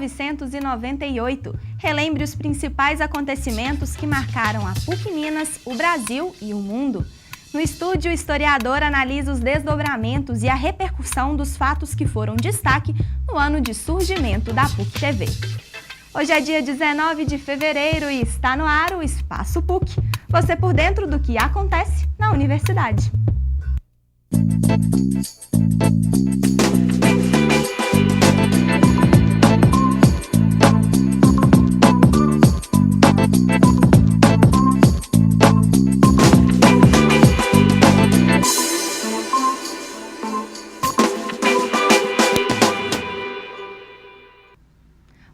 1998. Relembre os principais acontecimentos que marcaram a PUC Minas, o Brasil e o mundo. No estúdio, o historiador analisa os desdobramentos e a repercussão dos fatos que foram destaque no ano de surgimento da PUC TV. Hoje é dia 19 de fevereiro e está no ar o Espaço PUC. Você por dentro do que acontece na universidade.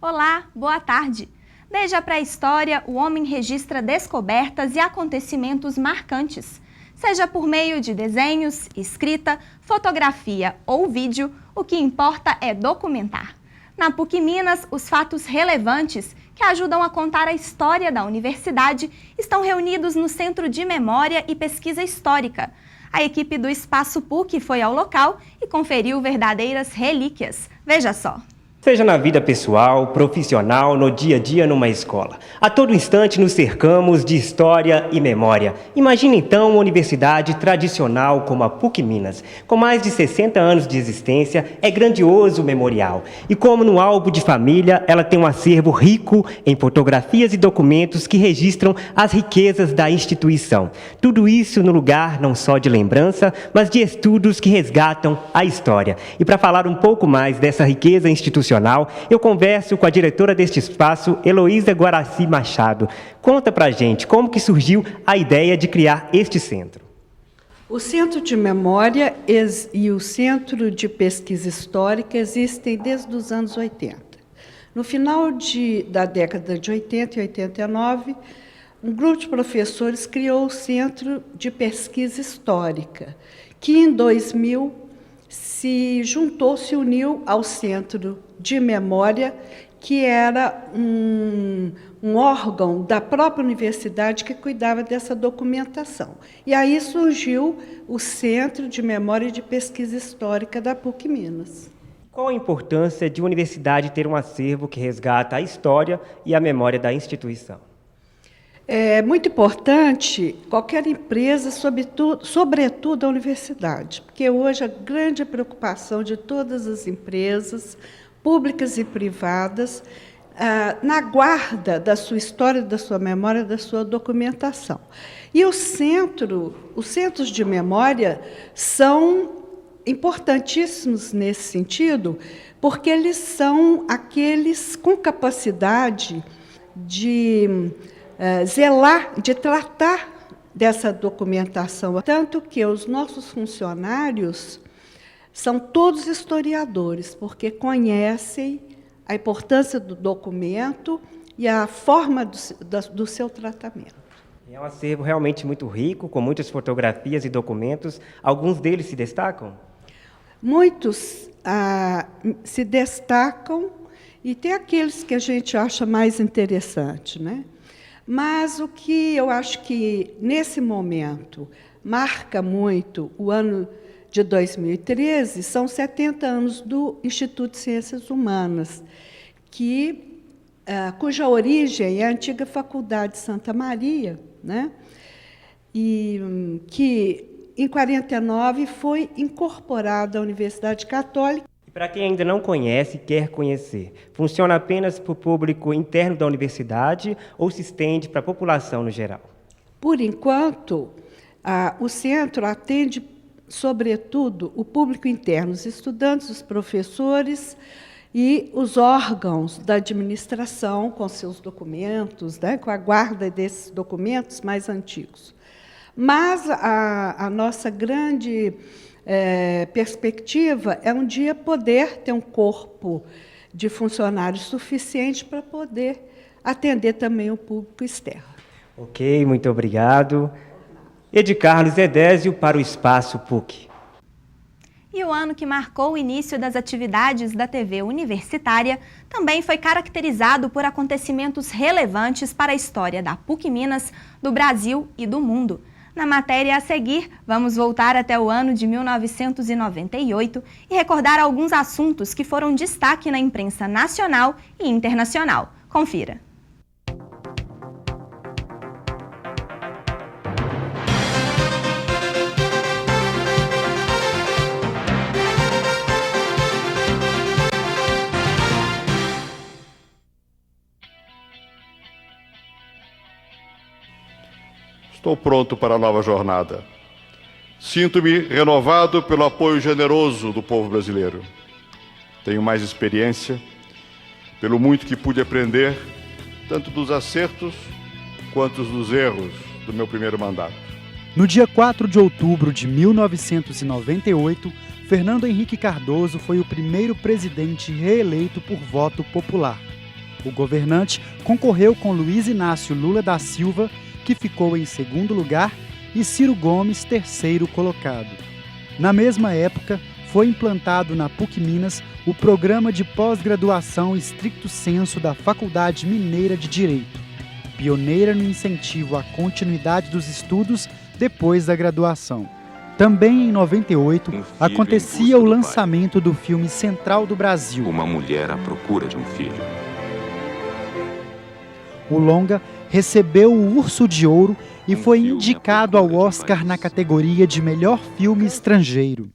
Olá, boa tarde. Desde a pré-história, o homem registra descobertas e acontecimentos marcantes. Seja por meio de desenhos, escrita, fotografia ou vídeo, o que importa é documentar. Na PUC Minas, os fatos relevantes que ajudam a contar a história da universidade estão reunidos no Centro de Memória e Pesquisa Histórica. A equipe do Espaço PUC foi ao local e conferiu verdadeiras relíquias. Veja só. Seja na vida pessoal, profissional, no dia a dia numa escola. A todo instante nos cercamos de história e memória. Imagine então uma universidade tradicional como a PUC Minas. Com mais de 60 anos de existência, é grandioso o memorial. E como no álbum de família, ela tem um acervo rico em fotografias e documentos que registram as riquezas da instituição. Tudo isso no lugar não só de lembrança, mas de estudos que resgatam a história. E para falar um pouco mais dessa riqueza institucional, eu converso com a diretora deste espaço, Heloísa Guaraci Machado. Conta pra gente como que surgiu a ideia de criar este centro. O Centro de Memória e o Centro de Pesquisa Histórica existem desde os anos 80. No final da década de 80 e 89, um grupo de professores criou o Centro de Pesquisa Histórica, que em 2000 se uniu ao Centro de Memória, que era um órgão da própria universidade que cuidava dessa documentação. E aí surgiu o Centro de Memória e de Pesquisa Histórica da PUC Minas. Qual a importância de uma universidade ter um acervo que resgata a história e a memória da instituição? É muito importante qualquer empresa, sobretudo a universidade, porque hoje a grande preocupação de todas as empresas, públicas e privadas, na guarda da sua história, da sua memória, da sua documentação. E os centros de memória são importantíssimos nesse sentido, porque eles são aqueles com capacidade de zelar, de tratar dessa documentação. Tanto que os nossos funcionários são todos historiadores, porque conhecem a importância do documento e a forma do seu tratamento. É um acervo realmente muito rico, com muitas fotografias e documentos. Alguns deles se destacam? Muitos se destacam e tem aqueles que a gente acha mais interessante, né? Mas o que eu acho que, nesse momento, marca muito o ano de 2013 são 70 anos do Instituto de Ciências Humanas, cuja origem é a antiga Faculdade de Santa Maria, né? E que, em 1949, foi incorporada à Universidade Católica. Para quem ainda não conhece e quer conhecer, funciona apenas para o público interno da universidade ou se estende para a população no geral? Por enquanto, o centro atende, sobretudo, o público interno, os estudantes, os professores e os órgãos da administração com seus documentos, né, com a guarda desses documentos mais antigos. Mas a nossa grande perspectiva é um dia poder ter um corpo de funcionários suficiente para poder atender também o público externo. Ok, muito obrigado. Ed Carlos Edésio para o Espaço PUC. E o ano que marcou o início das atividades da TV universitária também foi caracterizado por acontecimentos relevantes para a história da PUC Minas, do Brasil e do mundo. Na matéria a seguir, vamos voltar até o ano de 1998 e recordar alguns assuntos que foram destaque na imprensa nacional e internacional. Confira. Estou pronto para a nova jornada. Sinto-me renovado pelo apoio generoso do povo brasileiro. Tenho mais experiência, pelo muito que pude aprender, tanto dos acertos quanto dos erros do meu primeiro mandato. No dia 4 de outubro de 1998, Fernando Henrique Cardoso foi o primeiro presidente reeleito por voto popular. O governante concorreu com Luiz Inácio Lula da Silva, que ficou em segundo lugar, e Ciro Gomes, terceiro colocado. Na mesma época, foi implantado na PUC Minas o programa de pós-graduação estricto sensu da Faculdade Mineira de Direito, pioneira no incentivo à continuidade dos estudos depois da graduação. Também em 98, acontecia o lançamento do filme Central do Brasil. Uma mulher à procura de um filho. O longa recebeu o Urso de Ouro e foi indicado ao Oscar na categoria de melhor filme estrangeiro.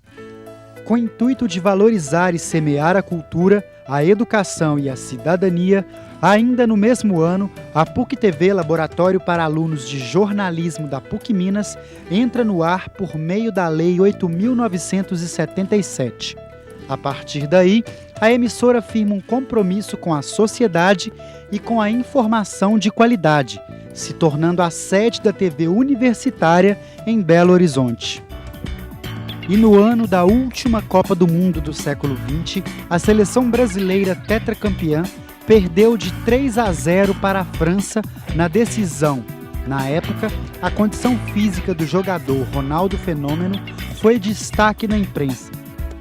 Com o intuito de valorizar e semear a cultura, a educação e a cidadania, ainda no mesmo ano, a PUC TV, Laboratório para Alunos de Jornalismo da PUC Minas, entra no ar por meio da Lei 8.977. A partir daí, a emissora firma um compromisso com a sociedade e com a informação de qualidade, se tornando a sede da TV universitária em Belo Horizonte. E no ano da última Copa do Mundo do século XX, a seleção brasileira tetracampeã perdeu de 3-0 para a França na decisão. Na época, a condição física do jogador Ronaldo Fenômeno foi destaque na imprensa.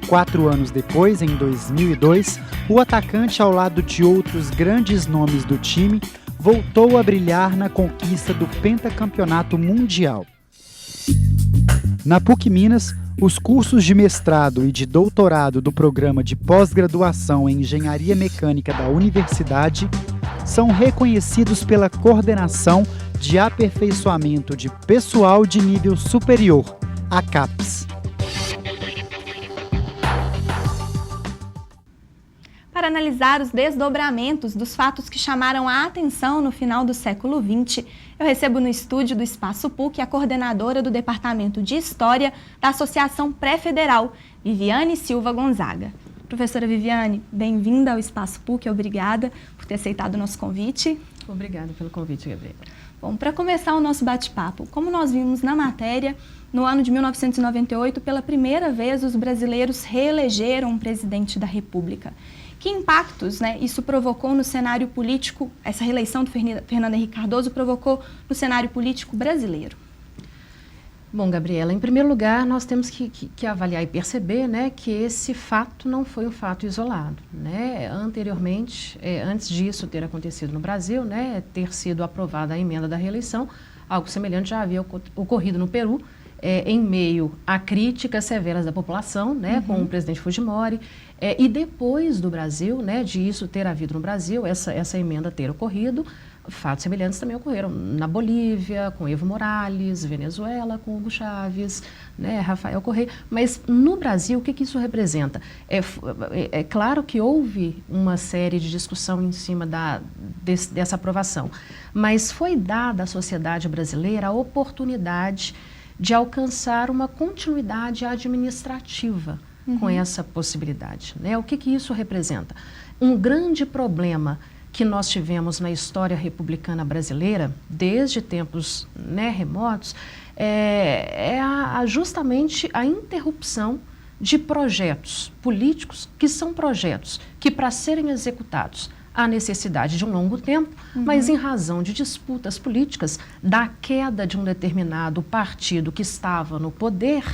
4 anos depois, em 2002, o atacante, ao lado de outros grandes nomes do time, voltou a brilhar na conquista do pentacampeonato mundial. Na PUC Minas, os cursos de mestrado e de doutorado do programa de pós-graduação em Engenharia Mecânica da Universidade são reconhecidos pela Coordenação de Aperfeiçoamento de Pessoal de Nível Superior, a CAPES. Para analisar os desdobramentos dos fatos que chamaram a atenção no final do século XX, eu recebo no estúdio do Espaço PUC a coordenadora do Departamento de História da Associação Pré-Federal, Viviane Silva Gonzaga. Professora Viviane, bem-vinda ao Espaço PUC, obrigada por ter aceitado o nosso convite. Obrigada pelo convite, Gabriela. Bom, para começar o nosso bate-papo, como nós vimos na matéria, no ano de 1998, pela primeira vez, os brasileiros reelegeram um presidente da República. Que impactos, isso provocou no cenário político, essa reeleição do Fernando Henrique Cardoso provocou no cenário político brasileiro? Bom, Gabriela, em primeiro lugar, nós temos que avaliar e perceber, que esse fato não foi um fato isolado. Anteriormente, antes disso ter acontecido no Brasil, ter sido aprovada a emenda da reeleição, algo semelhante já havia ocorrido no Peru, em meio a críticas severas da população, com o presidente Fujimori, e depois do Brasil, de isso ter havido no Brasil, essa emenda ter ocorrido, fatos semelhantes também ocorreram na Bolívia, com Evo Morales, Venezuela, com Hugo Chávez, Rafael Correa. Mas no Brasil, o que isso representa? É claro que houve uma série de discussão em cima dessa aprovação, mas foi dada à sociedade brasileira a oportunidade de alcançar uma continuidade administrativa com essa possibilidade. O que isso representa? Um grande problema que nós tivemos na história republicana brasileira, desde tempos remotos, é justamente a interrupção de projetos políticos que são projetos que, para serem executados, há necessidade de um longo tempo, mas em razão de disputas políticas, da queda de um determinado partido que estava no poder,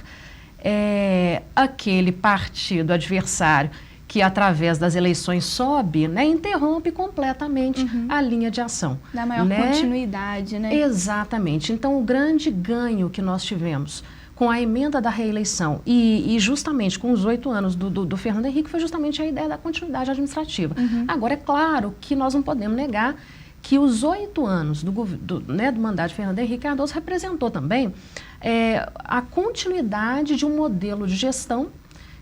aquele partido adversário que através das eleições sobe, né, interrompe completamente a linha de ação. Dá maior continuidade, né? Exatamente. Então, o grande ganho que nós tivemos com a emenda da reeleição e justamente com os 8 anos do Fernando Henrique foi justamente a ideia da continuidade administrativa. Agora, é claro que nós não podemos negar que os 8 anos do mandato de Fernando Henrique Cardoso representou também a continuidade de um modelo de gestão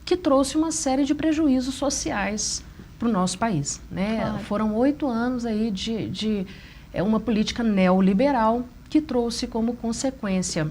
que trouxe uma série de prejuízos sociais para o nosso país, né? Claro. Foram 8 anos aí de uma política neoliberal que trouxe como consequência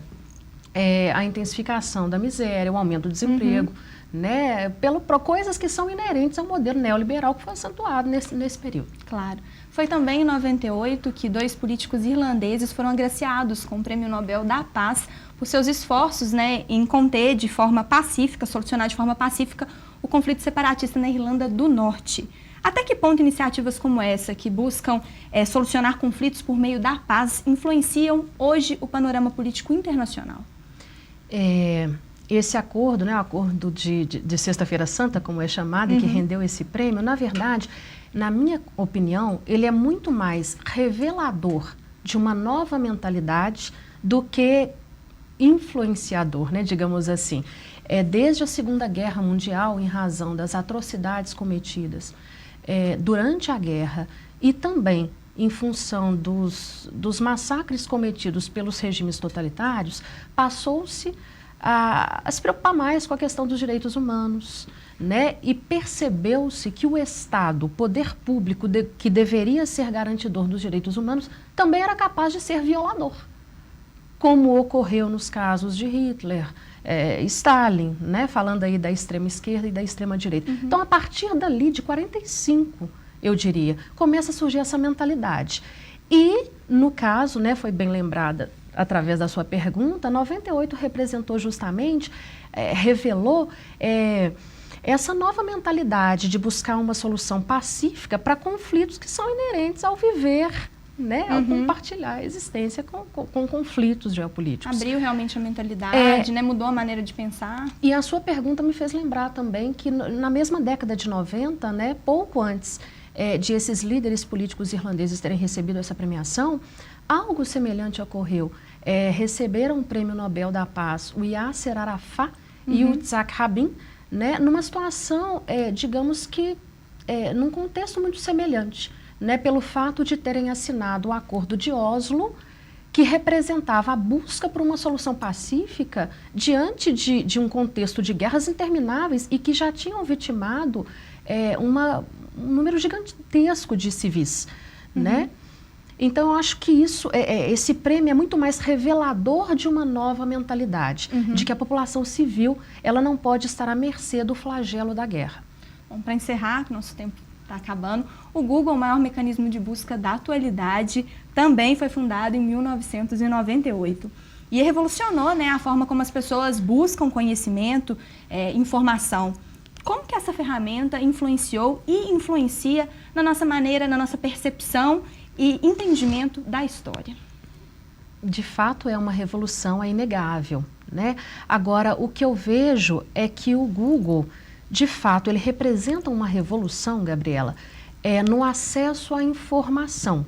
a intensificação da miséria, o aumento do desemprego, né? Por coisas que são inerentes ao modelo neoliberal que foi acentuado nesse período. Claro. Foi também em 98 que 2 políticos irlandeses foram agraciados com o Prêmio Nobel da Paz por seus esforços, né, em conter de forma pacífica, solucionar de forma pacífica o conflito separatista na Irlanda do Norte. Até que ponto iniciativas como essa, que buscam solucionar conflitos por meio da paz, influenciam hoje o panorama político internacional? Esse acordo, né, o acordo de Sexta-feira Santa, como é chamado, e que rendeu esse prêmio, na verdade, na minha opinião, ele é muito mais revelador de uma nova mentalidade do que influenciador, né, digamos assim. Desde a Segunda Guerra Mundial, em razão das atrocidades cometidas durante a guerra e também em função dos massacres cometidos pelos regimes totalitários, passou-se a se preocupar mais com a questão dos direitos humanos, né? E percebeu-se que o Estado, o poder público que deveria ser garantidor dos direitos humanos, também era capaz de ser violador, como ocorreu nos casos de Hitler, Stalin, né? Falando aí da extrema esquerda e da extrema direita. Então, a partir dali, de 45, eu diria, começa a surgir essa mentalidade. E, no caso, né, foi bem lembrada através da sua pergunta, 98 representou justamente, revelou essa nova mentalidade de buscar uma solução pacífica para conflitos que são inerentes ao viver, né, ao compartilhar a existência com conflitos geopolíticos. Abriu realmente a mentalidade, né, mudou a maneira de pensar. E a sua pergunta me fez lembrar também que na mesma década de 90, né, pouco antes de esses líderes políticos irlandeses terem recebido essa premiação, algo semelhante ocorreu. Receberam o Prêmio Nobel da Paz o Yasser Arafat e o Yitzhak Rabin, né, numa situação, digamos que, num contexto muito semelhante, né, pelo fato de terem assinado o Acordo de Oslo, que representava a busca por uma solução pacífica diante de um contexto de guerras intermináveis e que já tinham vitimado um número gigantesco de civis, né? Então, eu acho que esse prêmio é muito mais revelador de uma nova mentalidade, de que a população civil ela não pode estar à mercê do flagelo da guerra. Bom, para encerrar, que nosso tempo está acabando, o Google, o maior mecanismo de busca da atualidade, também foi fundado em 1998. E revolucionou, né, a forma como as pessoas buscam conhecimento, informação. Como que essa ferramenta influenciou e influencia na nossa maneira, na nossa percepção e entendimento da história? De fato, é uma revolução, é inegável, né? Agora, o que eu vejo é que o Google, de fato, ele representa uma revolução, Gabriela, no acesso à informação.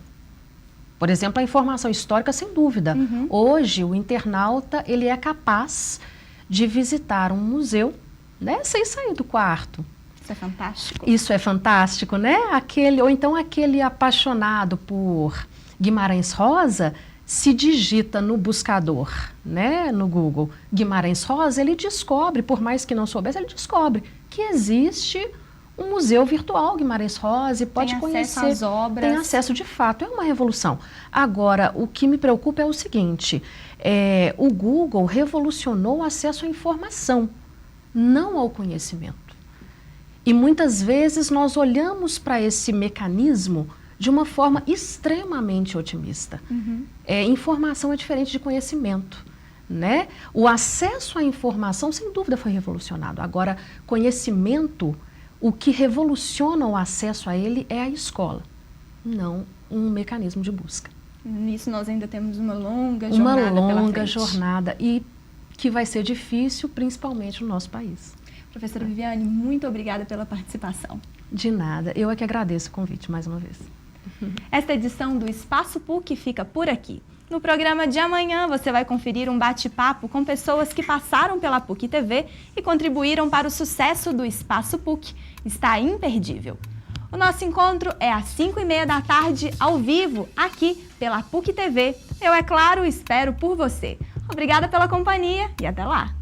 Por exemplo, a informação histórica, sem dúvida. Hoje, o internauta ele é capaz de visitar um museu, né, sem sair do quarto. Isso é fantástico. Isso é fantástico, né? Ou então aquele apaixonado por Guimarães Rosa se digita no buscador, né, no Google, Guimarães Rosa, ele descobre, por mais que não soubesse, ele descobre que existe um museu virtual Guimarães Rosa e pode conhecer. Tem acesso às obras. Tem acesso, de fato, é uma revolução. Agora, o que me preocupa é o seguinte, o Google revolucionou o acesso à informação, não ao conhecimento. E muitas vezes nós olhamos para esse mecanismo de uma forma extremamente otimista. Informação é diferente de conhecimento, né? O acesso à informação, sem dúvida, foi revolucionado. Agora, conhecimento, o que revoluciona o acesso a ele é a escola, não um mecanismo de busca. Nisso nós ainda temos uma longa jornada pela frente. Uma longa jornada e que vai ser difícil, principalmente no nosso país. Professora Viviane, muito obrigada pela participação. De nada, eu é que agradeço o convite mais uma vez. Esta edição do Espaço PUC fica por aqui. No programa de amanhã, você vai conferir um bate-papo com pessoas que passaram pela PUC TV e contribuíram para o sucesso do Espaço PUC. Está imperdível. O nosso encontro é às 5h30 da tarde, ao vivo, aqui pela PUC TV. Eu, é claro, espero por você. Obrigada pela companhia e até lá!